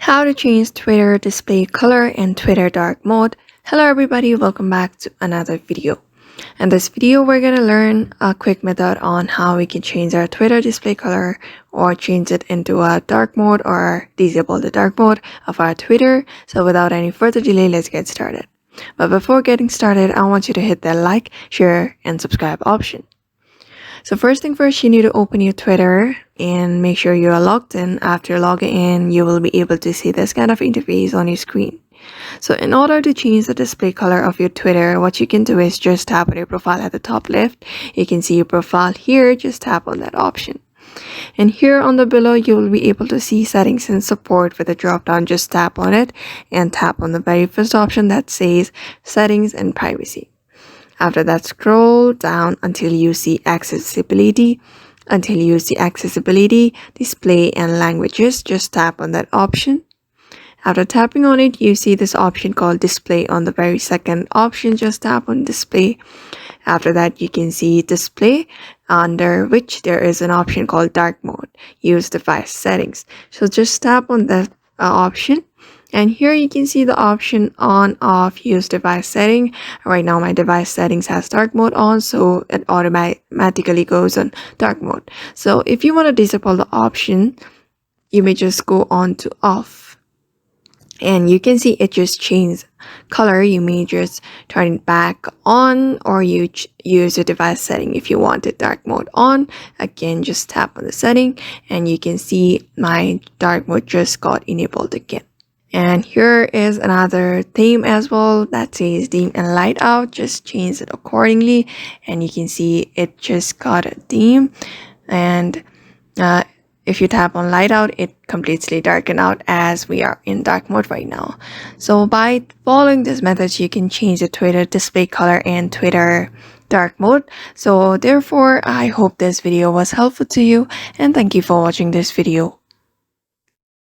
How to change Twitter display color and Twitter dark mode. Hello everybody, welcome back to another video. In this video, we're going to learn a quick method on how we can change our Twitter display color or change it into a dark mode or disable the dark mode of our Twitter. So without any further delay, let's get started. But before getting started, I want you to hit that like, share, and subscribe option. So first thing first, you need to open your Twitter and make sure you are logged in. After logging in, you will be able to see this kind of interface on your screen. So in order to change the display color of your Twitter, what you can do is just tap on your profile at the top left. You can see your profile here, just tap on that option. And here on the below, you will be able to see settings and support with a drop down. Just tap on it and tap on the very first option that says settings and privacy. After that, scroll down until you see accessibility. Until you see accessibility, display, and languages, just tap on that option. After tapping on it, you see this option called display on the very second option. Just tap on display. After that, you can see display, under which there is an option called dark mode. Use device settings. So just tap on that option. And here you can see the option on off use device setting. Right now my device settings has dark mode on, so it automatically goes on dark mode. So if you want to disable the option, you may just go on to off. And you can see it just changed color. You may just turn it back on, or you use the device setting if you want it dark mode on. Again, just tap on the setting and you can see my dark mode just got enabled again. And here is another theme as well that says dim and light out. Just change it accordingly and you can see it just got a theme. And if you tap on light out, it completely darken out as we are in dark mode right now. So by following these methods, you can change the Twitter display color and Twitter dark mode. So therefore, I hope this video was helpful to you and thank you for watching this video.